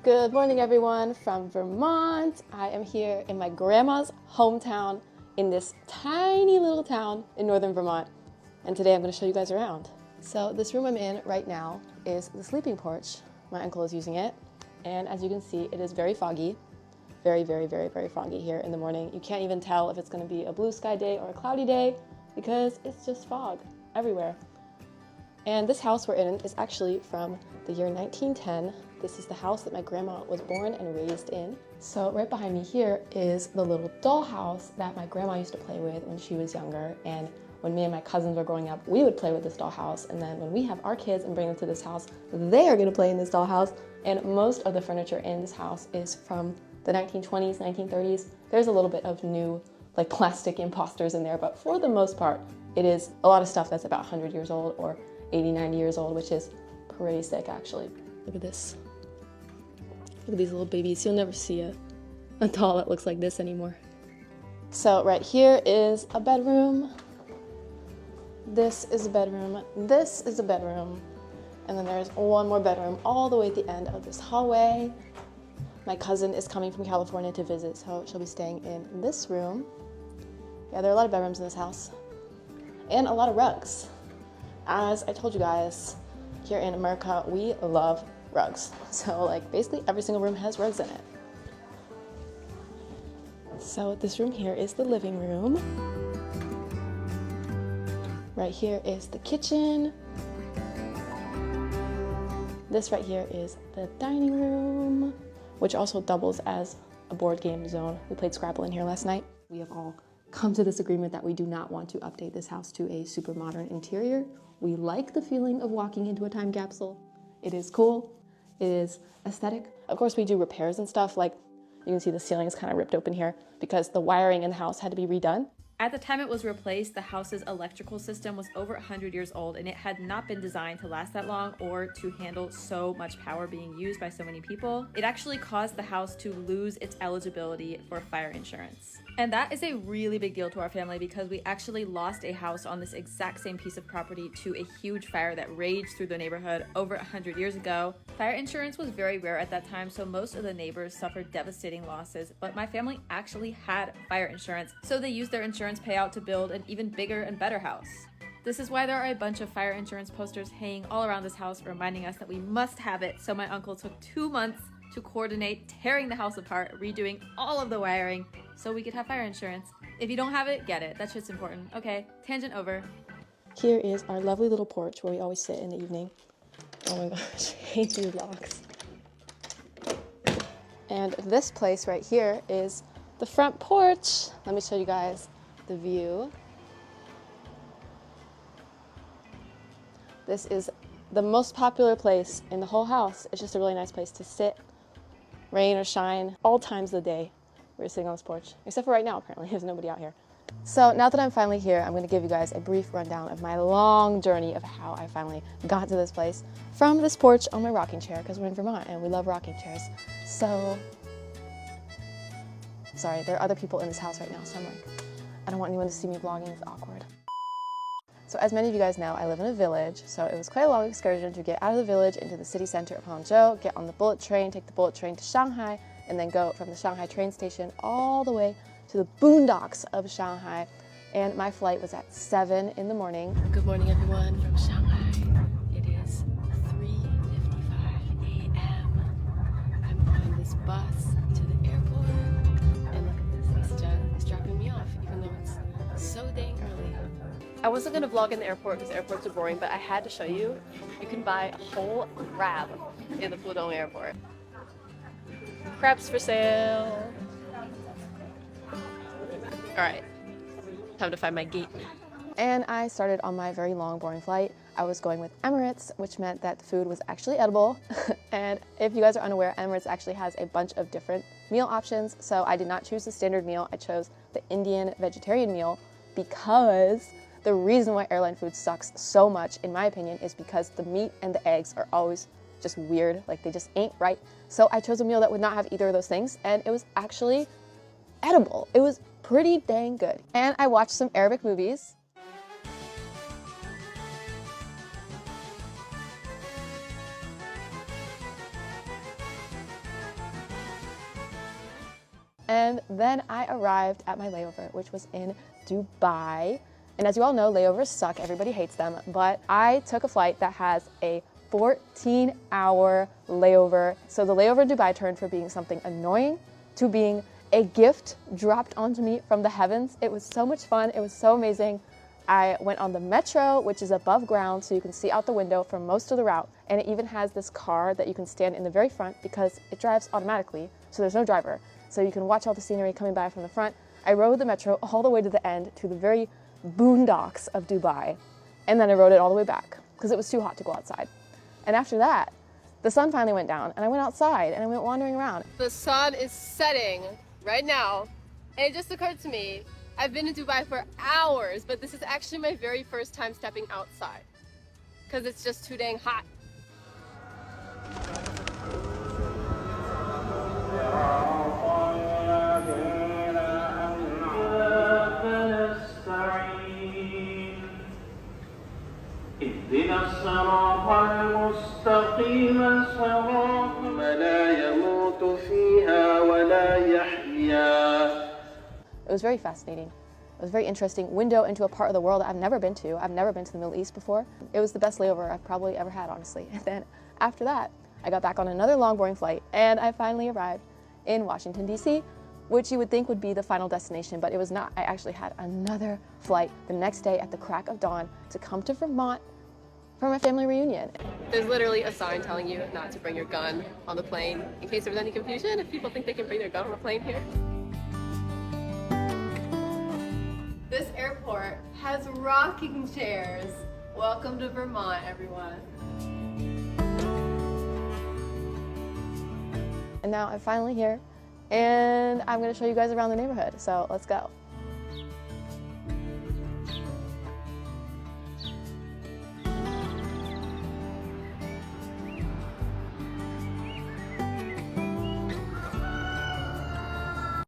Good morning, everyone from Vermont. I am here in my grandma's hometown in this tiny little town in northern Vermont. And today I'm going to show you guys around. So this room I'm in right now is the sleeping porch. My uncle is using it. And as you can see, it is very foggy. Very, very, very, very foggy here in the morning. You can't even tell if it's going to be a blue sky day or a cloudy day because it's just fog everywhere. And this house we're in is actually from the year 1910. This is the house that my grandma was born and raised in. So right behind me here is the little dollhouse that my grandma used to play with when she was younger. And when me and my cousins were growing up, we would play with this dollhouse. And then when we have our kids and bring them to this house, they are gonna play in this dollhouse. And most of the furniture in this house is from the 1920s, 1930s. There's a little bit of new like plastic imposters in there, but for the most part, it is a lot of stuff that's about 100 years old or 80, 90 years old, which is pretty sick actually. Look at this. Look at these little babies. You'll never see a doll that looks like this anymore. So right here is a bedroom. This is a bedroom. This is a bedroom. And then there's one more bedroom all the way at the end of this hallway. My cousin is coming from California to visit, so she'll be staying in this room. Yeah, there are a lot of bedrooms in this house. And a lot of rugs. As I told you guys, here in America, we love rugs. So like basically every single room has rugs in it. So this room here is the living room. Right here is the kitchen. This right here is the dining room, which also doubles as a board game zone. We played Scrabble in here last night. We have all come to this agreement that we do not want to update this house to a super modern interior. We like the feeling of walking into a time capsule. It is cool. It is aesthetic. Of course, we do repairs and stuff. Like you can see the ceiling is kind of ripped open here because the wiring in the house had to be redone. At the time it was replaced, the house's electrical system was over 100 years old and it had not been designed to last that long or to handle so much power being used by so many people. It actually caused the house to lose its eligibility for fire insurance. And that is a really big deal to our family because we actually lost a house on this exact same piece of property to a huge fire that raged through the neighborhood over 100 years ago. Fire insurance was very rare at that time, so most of the neighbors suffered devastating losses, but my family actually had fire insurance, so they used their insurance payout to build an even bigger and better house. This is why there are a bunch of fire insurance posters hanging all around this house reminding us that we must have it, so my uncle took 2 months to coordinate tearing the house apart, redoing all of the wiring, so we could have fire insurance. If you don't have it, get it. That shit's important. Okay, tangent over. Here is our lovely little porch where we always sit in the evening. Oh my gosh, I hate these locks. And this place right here is the front porch. Let me show you guys the view. This is the most popular place in the whole house. It's just a really nice place to sit, rain or shine, all times of the day. We're sitting on this porch, except for right now, apparently, there's nobody out here. So now that I'm finally here, I'm gonna give you guys a brief rundown of my long journey of how I finally got to this place from this porch on my rocking chair, because we're in Vermont and we love rocking chairs. So, sorry, there are other people in this house right now, so I'm like, I don't want anyone to see me vlogging, it's awkward. So as many of you guys know, I live in a village, so it was quite a long excursion to get out of the village into the city center of Hangzhou, get on the bullet train, take the bullet train to Shanghai, and then go from the Shanghai train station all the way to the boondocks of Shanghai. And my flight was at 7 in the morning. Good morning, everyone from Shanghai. It is 3:55 a.m. I'm on this bus to the airport. And look at this, Eastern is dropping me off, even though it's so dang early. I wasn't gonna vlog in the airport because airports are boring, but I had to show you. You can buy a whole crab in the Pudong airport. Crabs for sale. All right, time to find my gate. And I started on my very long, boring flight. I was going with Emirates, which meant that the food was actually edible. And if you guys are unaware, Emirates actually has a bunch of different meal options. So I did not choose the standard meal. I chose the Indian vegetarian meal because the reason why airline food sucks so much, in my opinion, is because the meat and the eggs are always just weird. Like they just ain't right. So I chose a meal that would not have either of those things. And it was actually edible. It was pretty dang good. And I watched some Arabic movies. And then I arrived at my layover, which was in Dubai. And as you all know, layovers suck, everybody hates them, but I took a flight that has a 14-hour layover. So the layover in Dubai turned from being something annoying to being a gift dropped onto me from the heavens. It was so much fun, it was so amazing. I went on the metro, which is above ground, so you can see out the window for most of the route. And it even has this car that you can stand in the very front because it drives automatically, so there's no driver. So you can watch all the scenery coming by from the front. I rode the metro all the way to the end, to the very boondocks of Dubai. And then I rode it all the way back because it was too hot to go outside. And after that, the sun finally went down and I went outside and I went wandering around. The sun is setting right now, and it just occurred to me, I've been in Dubai for hours, but this is actually my very first time stepping outside because it's just too dang hot. It was very fascinating. It was very interesting window into a part of the world I've never been to. I've never been to the Middle East before. It was the best layover I've probably ever had, honestly. And then after that, I got back on another long, boring flight, and I finally arrived in Washington, D.C., which you would think would be the final destination, but it was not. I actually had another flight the next day at the crack of dawn to come to Vermont for my family reunion. There's literally a sign telling you not to bring your gun on the plane in case there was any confusion if people think they can bring their gun on a plane here. This airport has rocking chairs. Welcome to Vermont, everyone. And now I'm finally here, and I'm gonna show you guys around the neighborhood, so let's go.